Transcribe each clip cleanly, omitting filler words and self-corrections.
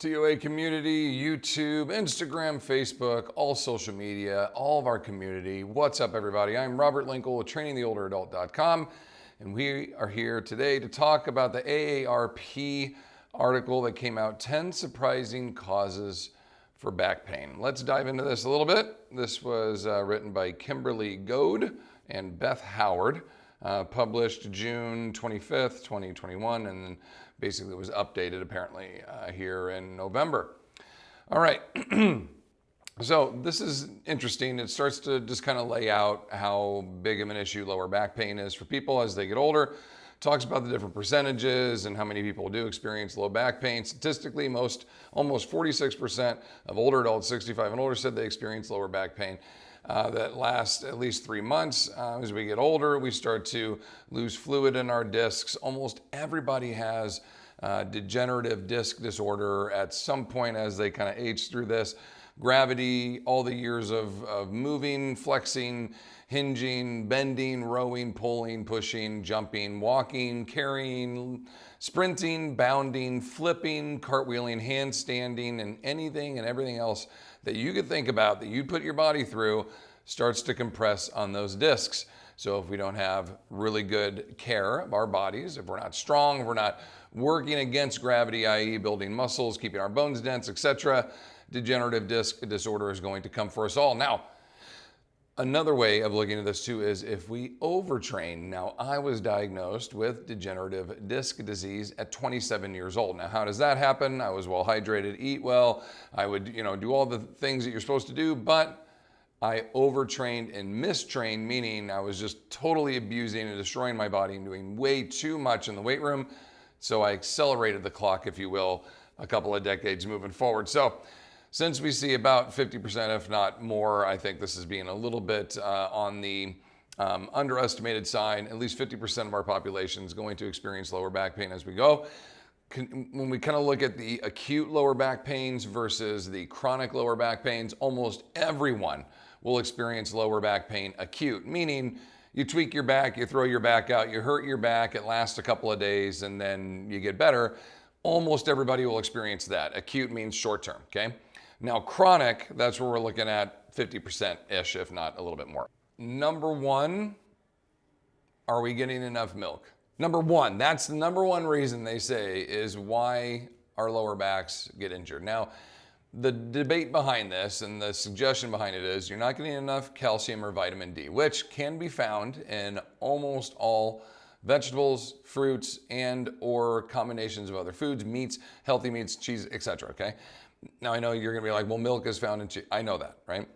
TOA community, YouTube, Instagram, Facebook, all social media, all of our community. What's up, everybody? I'm Robert Linkle with TrainingTheOlderAdult.com, and we are here today to talk about the AARP article that came out, 10 Surprising Causes for Back Pain. Let's dive into this a little bit. This was written by Kimberly Goad and Beth Howard, published June 25th, 2021, and then basically was updated apparently here in November. All right, so this is interesting. It starts to just kind of lay out how big of an issue lower back pain is for people as they get older. Talks about the different percentages and how many people do experience low back pain. Statistically, almost 46% of older adults, 65 and older, said they experience lower back pain. That lasts at least 3 months. As we get older, we start to lose fluid in our discs. Almost everybody has degenerative disc disorder at some point as they kind of age through this. Gravity, all the years of moving, flexing, hinging, bending, rowing, pulling, pushing, jumping, walking, carrying, sprinting, bounding, flipping, cartwheeling, handstanding, and anything and everything else that you could think about that you put your body through starts to compress on those discs. So if we don't have really good care of our bodies, if we're not strong, if we're not working against gravity, i.e. building muscles, keeping our bones dense, etc., degenerative disc disorder is going to come for us all. Now, another way of looking at this too is if we overtrain. Now, I was diagnosed with degenerative disc disease at 27 years old. Now, how does that happen? I was well hydrated, eat well. I would, do all the things that you're supposed to do, but I overtrained and mistrained, meaning I was just totally abusing and destroying my body and doing way too much in the weight room. So I accelerated the clock, if you will, a couple of decades moving forward. So since we see about 50%, if not more, I think this is being a little bit on the underestimated side. At least 50% of our population is going to experience lower back pain as we go. When we kind of look at the acute lower back pains versus the chronic lower back pains, almost everyone will experience lower back pain acute, meaning you tweak your back, you throw your back out, you hurt your back, it lasts a couple of days, and then you get better. Almost everybody will experience that. Acute means short term, okay? Now, chronic, that's where we're looking at 50%-ish, if not a little bit more. Number one, are we getting enough milk? Number one, that's the number one reason they say is why our lower backs get injured. Now, the debate behind this and the suggestion behind it is you're not getting enough calcium or vitamin D, which can be found in almost all vegetables, fruits, and or combinations of other foods, meats, healthy meats, cheese, etc. Okay. Now I know you're gonna be like, well, milk is found in cheese. I know that, right?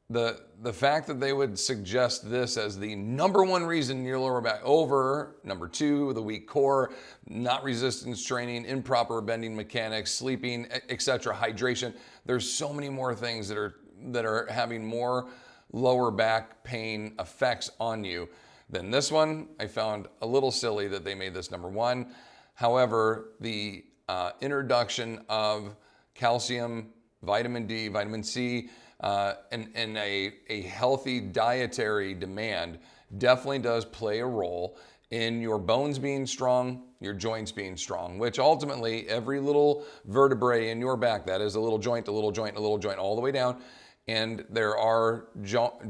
The fact that they would suggest this as the number one reason your lower back over number two, the weak core, not resistance training, improper bending mechanics, sleeping, etc., hydration. There's so many more things that are having more lower back pain effects on you than this one. I found a little silly that they made this number one. However, the introduction of calcium, vitamin D, vitamin C, and a healthy dietary demand definitely does play a role in your bones being strong, your joints being strong, which ultimately every little vertebrae in your back, that is a little joint, a little joint, a little joint, all the way down. And there are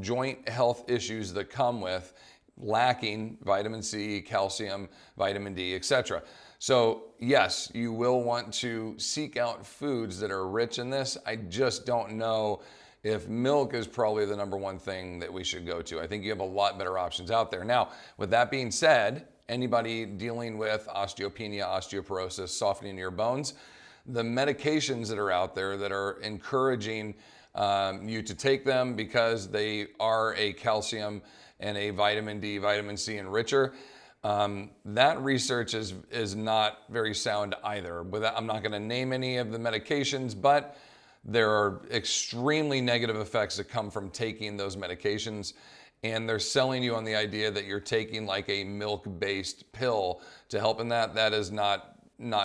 joint health issues that come with lacking vitamin C, calcium, vitamin D, etc. So yes, you will want to seek out foods that are rich in this. I just don't know if milk is probably the number one thing that we should go to. I think you have a lot better options out there. Now, with that being said, anybody dealing with osteopenia, osteoporosis, softening your bones, the medications that are out there that are encouraging you to take them because they are a calcium and a vitamin D, vitamin C enricher, that research is not very sound either. I'm not going to name any of the medications, but there are extremely negative effects that come from taking those medications, and they're selling you on the idea that you're taking like a milk-based pill to help in that. That is not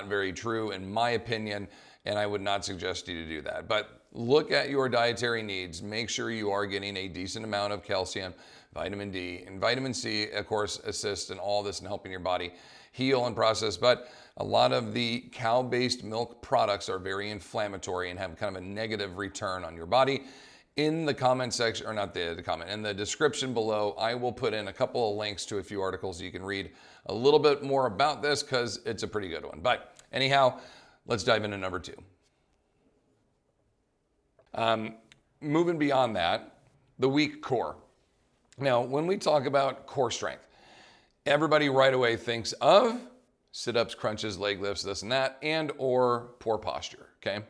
very true in my opinion, and I would not suggest you to do that. But look at your dietary needs. Make sure you are getting a decent amount of calcium, vitamin D, and vitamin C, of course, assists in all this and helping your body heal and process. But a lot of the cow-based milk products are very inflammatory and have kind of a negative return on your body. In the comment section, or not the comment, in the description below, I will put in a couple of links to a few articles so you can read a little bit more about this because it's a pretty good one. But anyhow, let's dive into number 2. Moving beyond that, the weak core. Now, when we talk about core strength, everybody right away thinks of sit-ups, crunches, leg lifts, this and that, and or poor posture, okay?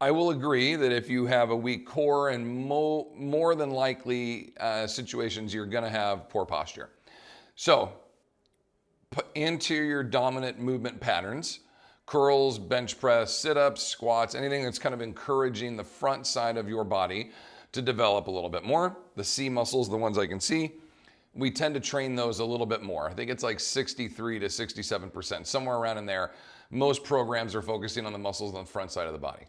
I will agree that if you have a weak core and more than likely situations, you're gonna have poor posture. So, put into your dominant movement patterns, curls, bench press, sit-ups, squats, anything that's kind of encouraging the front side of your body to develop a little bit more. The C muscles, the ones I can see, we tend to train those a little bit more. I think it's like 63 to 67%, somewhere around in there. Most programs are focusing on the muscles on the front side of the body.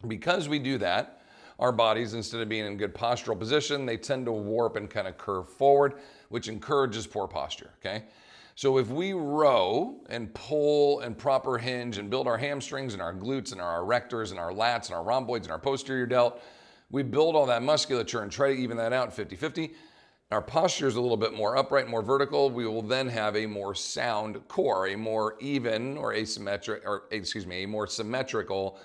Because we do that, our bodies, instead of being in good postural position, they tend to warp and kind of curve forward, which encourages poor posture, okay? So if we row and pull and proper hinge and build our hamstrings and our glutes and our erectors and our lats and our rhomboids and our posterior delt, we build all that musculature and try to even that out 50-50. Our posture is a little bit more upright, more vertical. We will then have a more sound core, a more even or a more symmetrical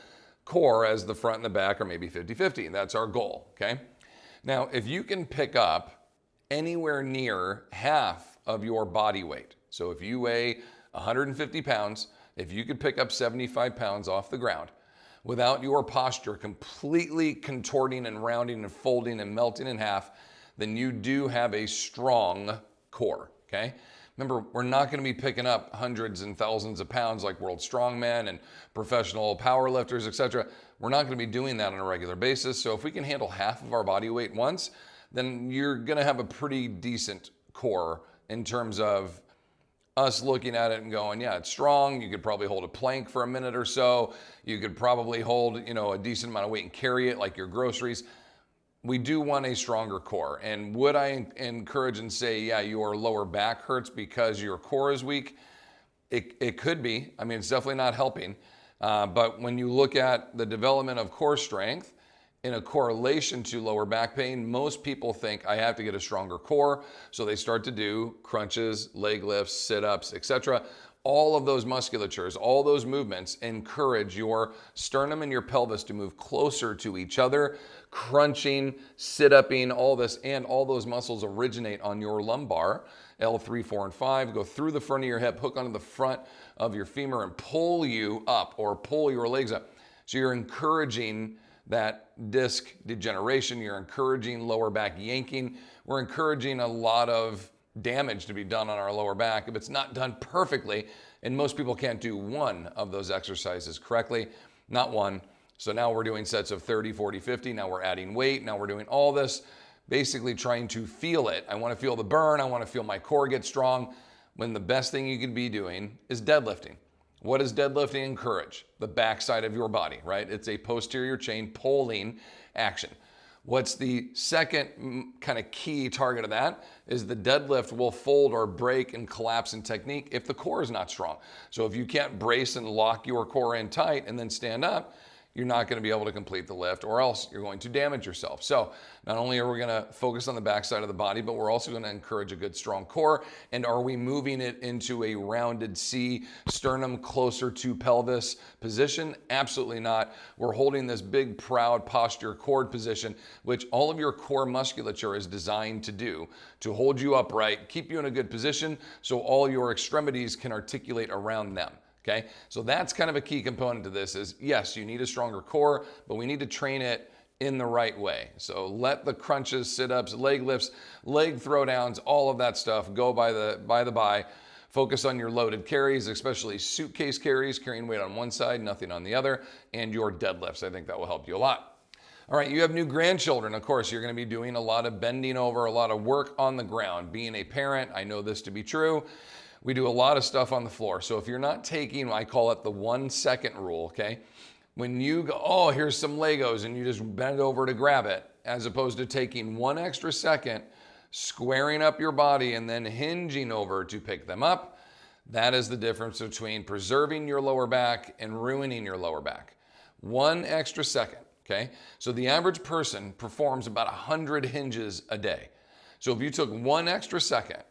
core as the front and the back are maybe 50-50. That's our goal, okay? Now, if you can pick up anywhere near half of your body weight, so if you weigh 150 pounds, if you could pick up 75 pounds off the ground without your posture completely contorting and rounding and folding and melting in half, then you do have a strong core, okay? Remember, we're not going to be picking up hundreds and thousands of pounds like world strongmen and professional power lifters, etc. We're not going to be doing that on a regular basis. So if we can handle half of our body weight once, then you're going to have a pretty decent core in terms of us looking at it and going, yeah, it's strong. You could probably hold a plank for a minute or so. You could probably hold, a decent amount of weight and carry it like your groceries. We do want a stronger core. And would I encourage and say, yeah, your lower back hurts because your core is weak? It could be. I mean, it's definitely not helping. But when you look at the development of core strength in a correlation to lower back pain, most people think I have to get a stronger core. So they start to do crunches, leg lifts, sit-ups, etc. All of those musculatures, all those movements encourage your sternum and your pelvis to move closer to each other, crunching, sit-upping, all this, and all those muscles originate on your lumbar, L3, 4, and 5, go through the front of your hip, hook onto the front of your femur and pull you up or pull your legs up. So you're encouraging that disc degeneration, you're encouraging lower back yanking, we're encouraging a lot of damage to be done on our lower back if it's not done perfectly, and most people can't do one of those exercises correctly, not one. So now we're doing sets of 30, 40, 50, now we're adding weight, now we're doing all this, basically trying to feel it. I want to feel the burn, I want to feel my core get strong, when the best thing you could be doing is deadlifting. What does deadlifting encourage? The backside of your body, right? It's a posterior chain pulling action. What's the second kind of key target of that is the deadlift will fold or break and collapse in technique if the core is not strong. So if you can't brace and lock your core in tight and then stand up, you're not going to be able to complete the lift, or else you're going to damage yourself. So not only are we going to focus on the backside of the body, but we're also going to encourage a good strong core. And are we moving it into a rounded C, sternum closer to pelvis position? Absolutely not. We're holding this big, proud posture cord position, which all of your core musculature is designed to do, to hold you upright, keep you in a good position so all your extremities can articulate around them. Okay, so that's kind of a key component to this is, yes, you need a stronger core, but we need to train it in the right way. So let the crunches, sit-ups, leg lifts, leg throwdowns, all of that stuff go by the by. Focus on your loaded carries, especially suitcase carries, carrying weight on one side, nothing on the other, and your deadlifts. I think that will help you a lot. All right, you have new grandchildren. Of course, you're going to be doing a lot of bending over, a lot of work on the ground. Being a parent, I know this to be true. We do a lot of stuff on the floor. So if you're not taking, I call it the 1 second rule, okay? When you go, oh, here's some Legos, and you just bend over to grab it, as opposed to taking 1 extra second, squaring up your body and then hinging over to pick them up. That is the difference between preserving your lower back and ruining your lower back. 1 extra second, okay? So the average person performs about 100 hinges a day. So if you took 1 extra second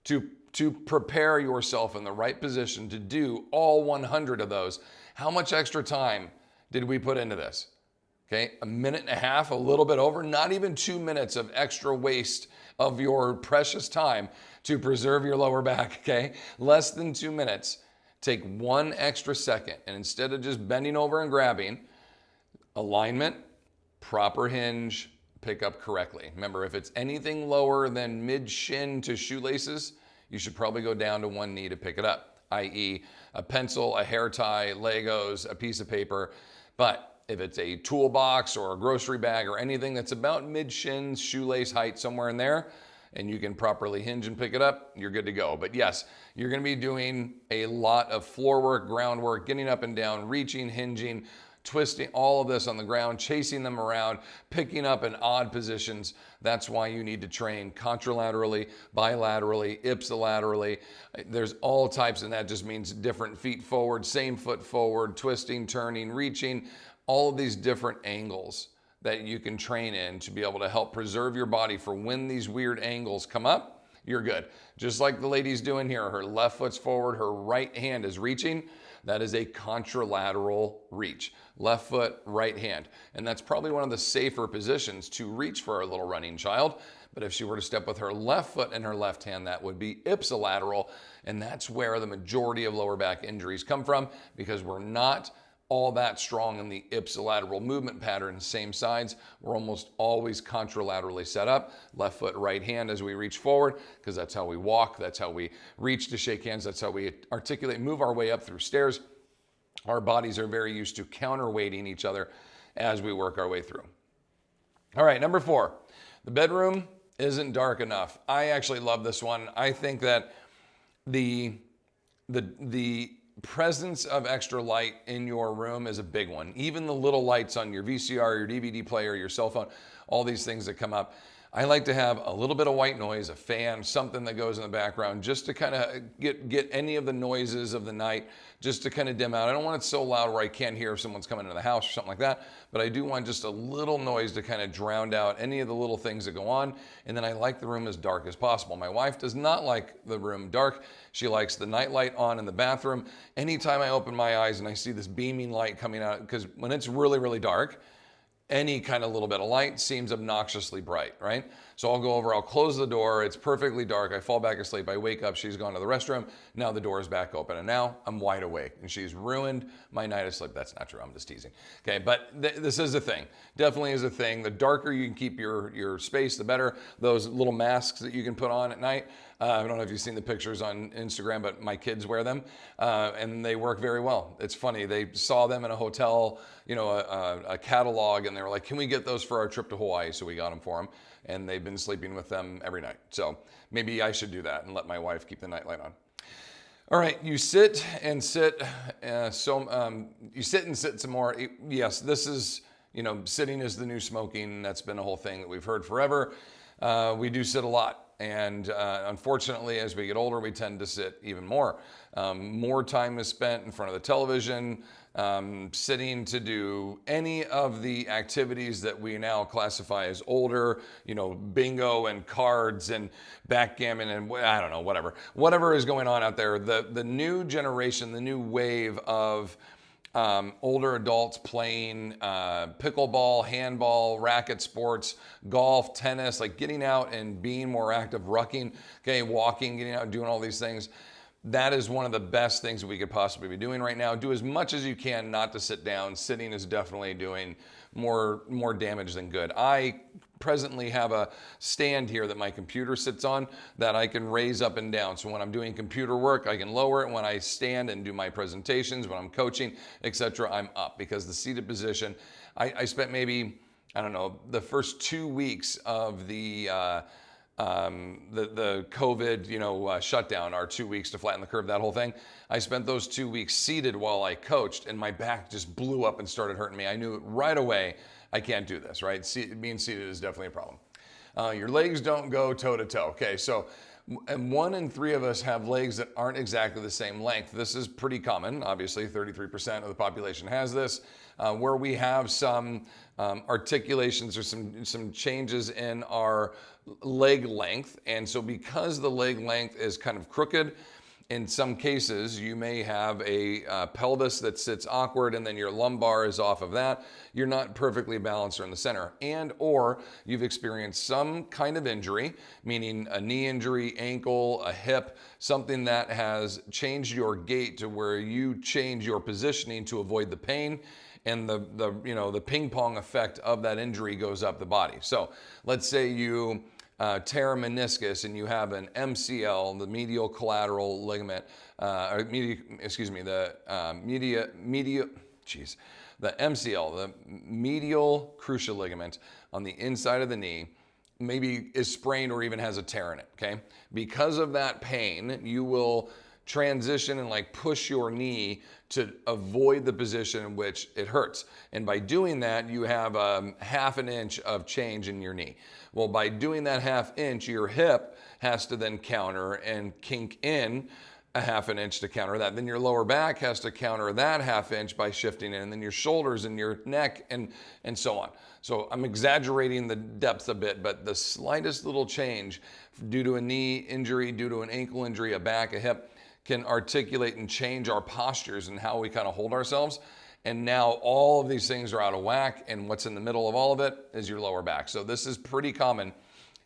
to prepare yourself in the right position to do all 100 of those, how much extra time did we put into this? Okay, 1.5 minutes, a little bit over, not even 2 minutes of extra waste of your precious time to preserve your lower back, okay? Less than 2 minutes. Take 1 extra second, and instead of just bending over and grabbing, alignment, proper hinge, pick up correctly. Remember, if it's anything lower than mid-shin to shoelaces, you should probably go down to one knee to pick it up, i.e. a pencil, a hair tie, Legos, a piece of paper. But if it's a toolbox or a grocery bag or anything that's about mid-shin, shoelace height, somewhere in there, and you can properly hinge and pick it up, you're good to go. But yes, you're gonna be doing a lot of floor work, groundwork, getting up and down, reaching, hinging, twisting, all of this on the ground, chasing them around, picking up in odd positions. That's why you need to train contralaterally, bilaterally, ipsilaterally. There's all types, and that just means different feet forward, same foot forward, twisting, turning, reaching, all of these different angles that you can train in to be able to help preserve your body for when these weird angles come up, you're good. Just like the lady's doing here, her left foot's forward, her right hand is reaching. That is a contralateral reach. Left foot, right hand. And that's probably one of the safer positions to reach for a little running child. But if she were to step with her left foot and her left hand, that would be ipsilateral. And that's where the majority of lower back injuries come from, because we're not all that strong in the ipsilateral movement pattern, same sides. We're almost always contralaterally set up, left foot, right hand as we reach forward, because that's how we walk, that's how we reach to shake hands, that's how we articulate, move our way up through stairs. Our bodies are very used to counterweighting each other as we work our way through. All right, number 4, the bedroom isn't dark enough. I actually love this one. I think that the presence of extra light in your room is a big one. Even the little lights on your VCR, your DVD player, your cell phone, all these things that come up. I like to have a little bit of white noise, a fan, something that goes in the background, just to kind of get any of the noises of the night, just to kind of dim out. I don't want it so loud where I can't hear if someone's coming into the house or something like that, but I do want just a little noise to kind of drown out any of the little things that go on. And then I like the room as dark as possible. My wife does not like the room dark. She likes the night light on in the bathroom. Anytime I open my eyes and I see this beaming light coming out, because when it's really, really dark, any kind of little bit of light seems obnoxiously bright, right? So I'll go over, I'll close the door, it's perfectly dark, I fall back asleep, I wake up, she's gone to the restroom, now the door is back open, and now I'm wide awake, and she's ruined my night of sleep. That's not true, I'm just teasing. Okay, but this is a thing, definitely is a thing. The darker you can keep your space, the better. Those little masks that you can put on at night, I don't know if you've seen the pictures on Instagram, but my kids wear them, and they work very well. It's funny, they saw them in a hotel, you know, a catalog, and they were like, can we get those for our trip to Hawaii? So we got them for them, and they've been sleeping with them every night. So maybe I should do that and let my wife keep the nightlight on. All right, you sit and sit, you sit and sit some more. Yes, this is, you know, sitting is the new smoking. That's been a whole thing that we've heard forever. We do sit a lot. And unfortunately, as we get older, we tend to sit even more. More time is spent in front of the television, sitting to do any of the activities that we now classify as older, you know, bingo and cards and backgammon and I don't know, whatever is going on out there. The new generation, the new wave of older adults playing pickleball, handball, racket sports, golf, tennis, like getting out and being more active, rucking, okay, walking, getting out and doing all these things. That is one of the best things that we could possibly be doing right now. Do as much as you can not to sit down. Sitting is definitely doing more damage than good. I presently have a stand here that my computer sits on that I can raise up and down. So when I'm doing computer work, I can lower it. When I stand and do my presentations, when I'm coaching, etc., I'm up, because the seated position, I spent maybe, I don't know, the first 2 weeks of the COVID, you know, shutdown, our 2 weeks to flatten the curve, that whole thing. I spent those 2 weeks seated while I coached, and my back just blew up and started hurting me. I knew right away, I can't do this, right? Being seated is definitely a problem. Your legs don't go toe to toe. Okay, so and 1 in 3 of us have legs that aren't exactly the same length. This is pretty common. Obviously, 33% of the population has this, where we have some articulations or some changes in our leg length. And so because the leg length is kind of crooked, in some cases, you may have a pelvis that sits awkward and then your lumbar is off of that. You're not perfectly balanced or in the center. And or you've experienced some kind of injury, meaning a knee injury, ankle, a hip, something that has changed your gait to where you change your positioning to avoid the pain. And the ping pong effect of that injury goes up the body. So let's say you tear a meniscus and you have an MCL, the medial collateral ligament, the MCL, the medial cruciate ligament on the inside of the knee, maybe is sprained or even has a tear in it, okay? Because of that pain, you will transition and like push your knee to avoid the position in which it hurts. And by doing that, you have half an inch of change in your knee. Well, by doing that half inch, your hip has to then counter and kink in a half an inch to counter that. Then your lower back has to counter that half inch by shifting in, and then your shoulders and your neck and so on. So I'm exaggerating the depth a bit, but the slightest little change due to a knee injury, due to an ankle injury, a back, a hip, can articulate and change our postures and how we kind of hold ourselves. And now all of these things are out of whack, and what's in the middle of all of it is your lower back. So this is pretty common.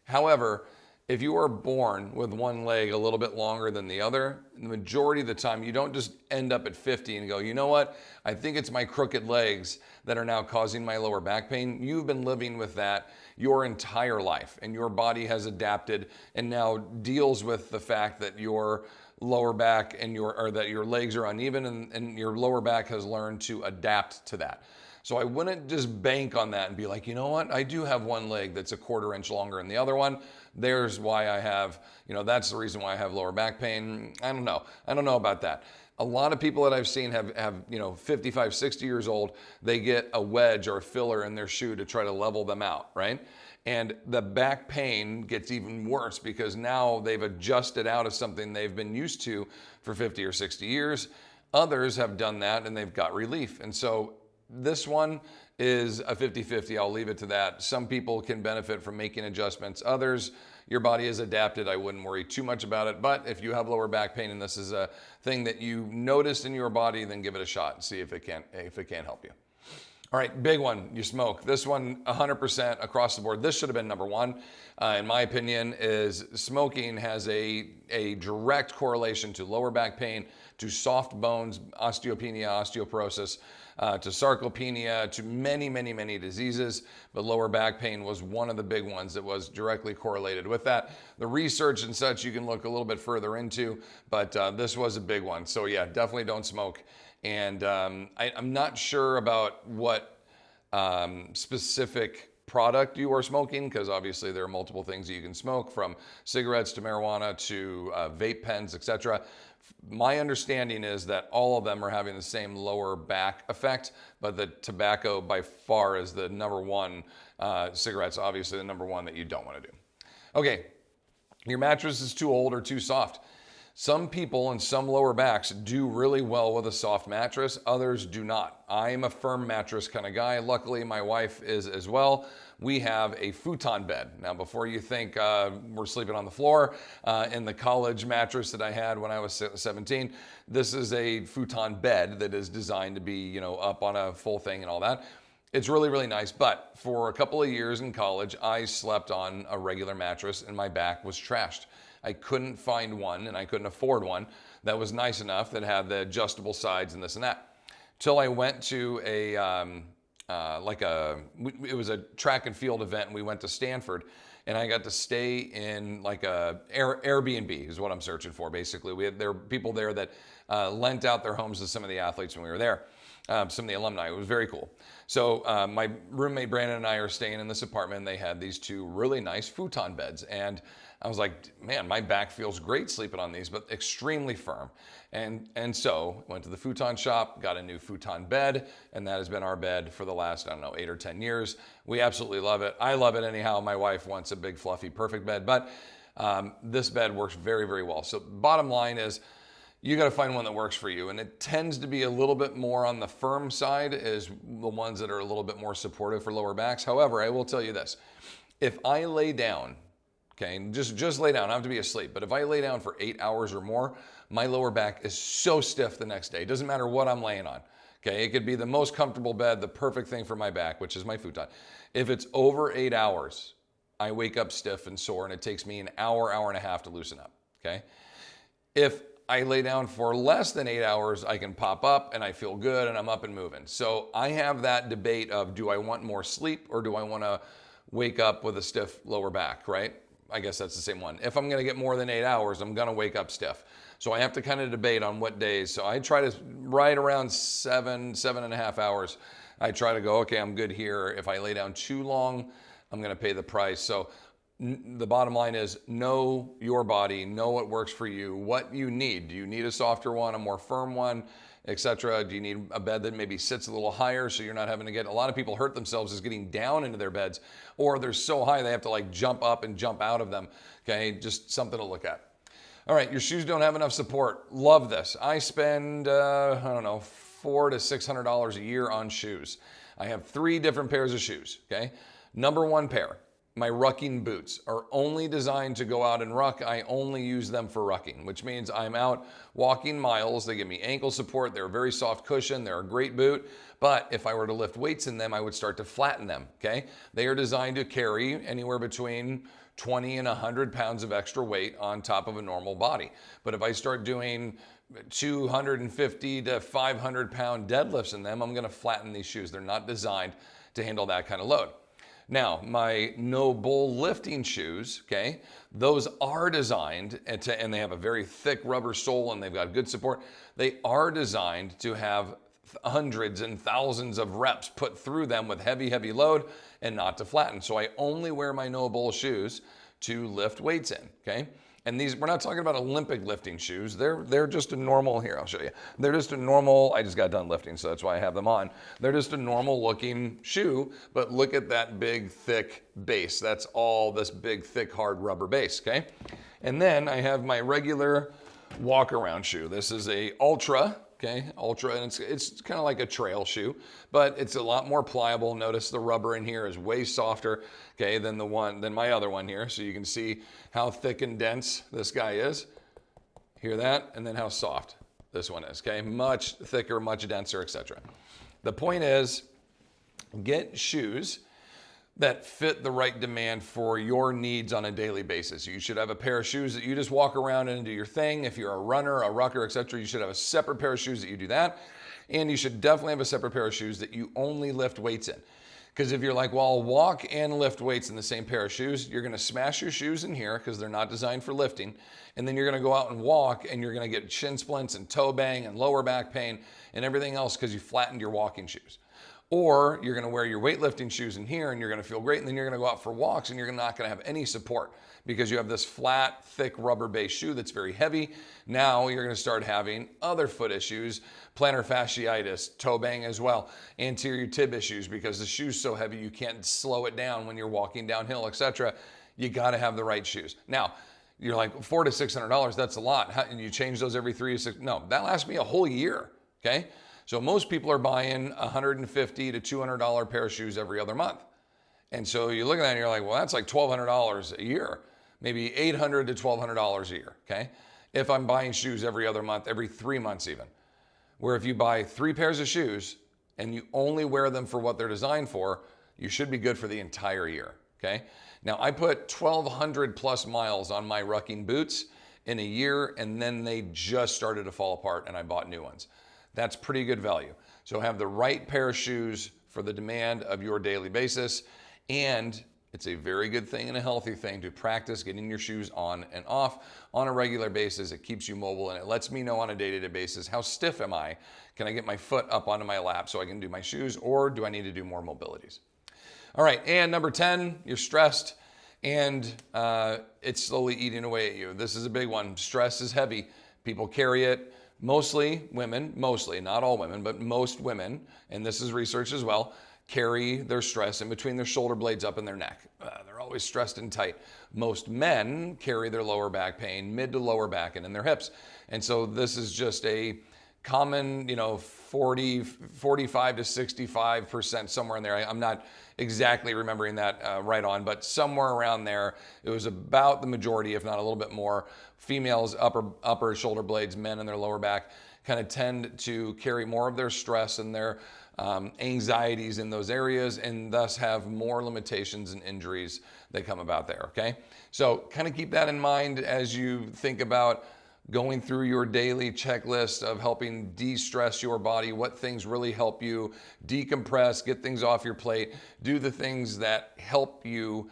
However, if you are born with one leg a little bit longer than the other, the majority of the time you don't just end up at 50 and go, you know what, I think it's my crooked legs that are now causing my lower back pain. You've been living with that your entire life, and your body has adapted and now deals with the fact that your lower back and that your legs are uneven, and your lower back has learned to adapt to that. So I wouldn't just bank on that and be like, you know what, I do have one leg that's a quarter inch longer than the other one. There's why I have, that's the reason why I have lower back pain. I don't know about that. A lot of people that I've seen have 55, 60 years old, they get a wedge or a filler in their shoe to try to level them out, right? And the back pain gets even worse because now they've adjusted out of something they've been used to for 50 or 60 years. Others have done that and they've got relief. And so this one is a 50-50. I'll leave it to that. Some people can benefit from making adjustments. Others, your body is adapted. I wouldn't worry too much about it. But if you have lower back pain and this is a thing that you noticed in your body, then give it a shot and see if it can help you. All right, big one, you smoke. This one, 100% across the board. This should have been number one, in my opinion, is smoking has a direct correlation to lower back pain, to soft bones, osteopenia, osteoporosis, to sarcopenia, to many, many, many diseases. But lower back pain was one of the big ones that was directly correlated with that. The research and such you can look a little bit further into, but this was a big one. So yeah, definitely don't smoke. And I'm not sure about what specific product you are smoking, because obviously there are multiple things that you can smoke, from cigarettes to marijuana to vape pens, etc. My understanding is that all of them are having the same lower back effect, but the tobacco by far is the number one. Cigarettes, obviously the number one that you don't want to do. Okay, your mattress is too old or too soft. Some people and some lower backs do really well with a soft mattress, others do not. I am a firm mattress kind of guy. Luckily, my wife is as well. We have a futon bed. Now, before you think we're sleeping on the floor in the college mattress that I had when I was 17, this is a futon bed that is designed to be, up on a full thing and all that. It's really, really nice. But for a couple of years in college, I slept on a regular mattress and my back was trashed. I couldn't find one, and I couldn't afford one that was nice enough, that had the adjustable sides and this and that. Till I went to it was a track and field event, and we went to Stanford, and I got to stay in like a Airbnb is what I'm searching for, basically. There were people there that lent out their homes to some of the athletes when we were there. Some of the alumni. It was very cool. So my roommate Brandon and I are staying in this apartment, and they had these two really nice futon beds. And I was like, man, my back feels great sleeping on these, but extremely firm. And so went to the futon shop, got a new futon bed, and that has been our bed for the last, I don't know, 8 or 10 years. We absolutely love it. I love it anyhow. My wife wants a big, fluffy, perfect bed, but this bed works very, very well. So bottom line is, you got to find one that works for you. And it tends to be a little bit more on the firm side is the ones that are a little bit more supportive for lower backs. However, I will tell you this. If I lay down, okay, just lay down, I don't have to be asleep, but if I lay down for 8 hours or more, my lower back is so stiff the next day. It doesn't matter what I'm laying on. Okay, it could be the most comfortable bed, the perfect thing for my back, which is my futon. If it's over 8 hours, I wake up stiff and sore, and it takes me an hour, hour and a half to loosen up. Okay, if I lay down for less than 8 hours, I can pop up and I feel good and I'm up and moving. So I have that debate of, do I want more sleep or do I want to wake up with a stiff lower back, right? I guess that's the same one. If I'm going to get more than 8 hours, I'm going to wake up stiff. So I have to kind of debate on what days. So I try to, right around 7.5 hours, I try to go, okay, I'm good here. If I lay down too long, I'm going to pay the price. So the bottom line is, know your body, know what works for you, what you need. Do you need a softer one, a more firm one, etc.? Do you need a bed that maybe sits a little higher so you're not having to get, a lot of people hurt themselves is getting down into their beds, or they're so high they have to like jump up and jump out of them. Okay, just something to look at. All right, your shoes don't have enough support. Love this. I spend, I don't know, $400 to $600 a year on shoes. I have 3 different pairs of shoes, okay? Number 1 pair. My rucking boots are only designed to go out and ruck. I only use them for rucking, which means I'm out walking miles. They give me ankle support. They're a very soft cushion. They're a great boot. But if I were to lift weights in them, I would start to flatten them, okay? They are designed to carry anywhere between 20 and 100 pounds of extra weight on top of a normal body. But if I start doing 250 to 500 pound deadlifts in them, I'm gonna flatten these shoes. They're not designed to handle that kind of load. Now, my no bull lifting shoes, okay, those are designed, and they have a very thick rubber sole and they've got good support. They are designed to have hundreds and thousands of reps put through them with heavy, heavy load and not to flatten. So I only wear my no bull shoes to lift weights in, okay? And these, we're not talking about Olympic lifting shoes. They're just a normal, here, I'll show you. They're just a normal, I just got done lifting, so that's why I have them on. They're just a normal looking shoe, but look at that big, thick base. That's all this big, thick, hard rubber base, okay? And then I have my regular walk around shoe. This is a Ultra, okay? Ultra, and it's kind of like a trail shoe, but it's a lot more pliable. Notice the rubber in here is way softer, okay, than my other one here. So you can see how thick and dense this guy is. Hear that? And then how soft this one is, okay? Much thicker, much denser, etc. The point is, get shoes that fit the right demand for your needs on a daily basis. You should have a pair of shoes that you just walk around and do your thing. If you're a runner, a rucker, etc., you should have a separate pair of shoes that you do that. And you should definitely have a separate pair of shoes that you only lift weights in. Because if you're like, well, I'll walk and lift weights in the same pair of shoes, you're gonna smash your shoes in here because they're not designed for lifting. And then you're gonna go out and walk and you're gonna get shin splints and toe bang and lower back pain and everything else because you flattened your walking shoes. Or you're gonna wear your weightlifting shoes in here and you're gonna feel great, and then you're gonna go out for walks and you're not gonna have any support because you have this flat, thick rubber-based shoe that's very heavy. Now you're gonna start having other foot issues, plantar fasciitis, toe bang as well, anterior tib issues because the shoe's so heavy you can't slow it down when you're walking downhill, etc. You gotta have the right shoes. Now, you're like, $400 to $600, that's a lot. And you change those every 3 to 6, no, that lasts me a whole year, okay? So most people are buying $150 to $200 pair of shoes every other month. And so you look at that and you're like, well, that's like $1,200 a year, maybe $800 to $1,200 a year, okay? If I'm buying shoes every other month, every 3 months even. Where if you buy 3 pairs of shoes and you only wear them for what they're designed for, you should be good for the entire year, okay? Now I put 1,200 plus miles on my rucking boots in a year, and then they just started to fall apart and I bought new ones. That's pretty good value. So have the right pair of shoes for the demand of your daily basis. And it's a very good thing and a healthy thing to practice getting your shoes on and off on a regular basis. It keeps you mobile and it lets me know on a day-to-day basis, how stiff am I? Can I get my foot up onto my lap so I can do my shoes, or do I need to do more mobilities? All right, and number 10, you're stressed and it's slowly eating away at you. This is a big one. Stress is heavy. People carry it. Mostly women, mostly, not all women, but most women, and this is research as well, carry their stress in between their shoulder blades up in their neck. They're always stressed and tight. Most men carry their lower back pain, mid to lower back and in their hips. And so this is just a common, 45 to 65%, somewhere in there. I'm not exactly remembering that right on, but somewhere around there, it was about the majority, if not a little bit more. Females, upper shoulder blades, men in their lower back, kind of tend to carry more of their stress and their anxieties in those areas, and thus have more limitations and injuries that come about there, okay? So kind of keep that in mind as you think about going through your daily checklist of helping de-stress your body, what things really help you decompress, get things off your plate, do the things that help you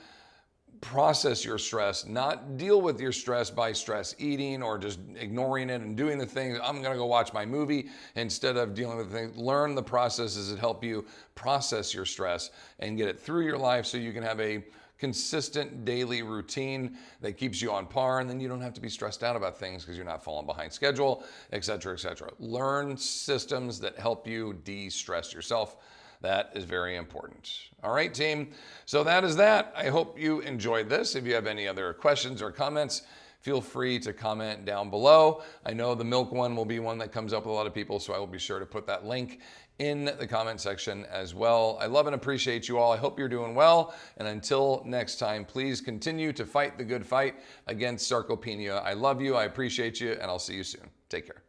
process your stress, not deal with your stress by stress eating or just ignoring it and doing the things, I'm gonna go watch my movie instead of dealing with things. Learn the processes that help you process your stress and get it through your life so you can have a consistent daily routine that keeps you on par, and then you don't have to be stressed out about things because you're not falling behind schedule, et cetera, et cetera. Learn systems that help you de-stress yourself. That is very important. All right, team. So that is that. I hope you enjoyed this. If you have any other questions or comments, feel free to comment down below. I know the milk one will be one that comes up with a lot of people, so I will be sure to put that link in the comment section as well. I love and appreciate you all. I hope you're doing well. And until next time, please continue to fight the good fight against sarcopenia. I love you. I appreciate you, and I'll see you soon. Take care.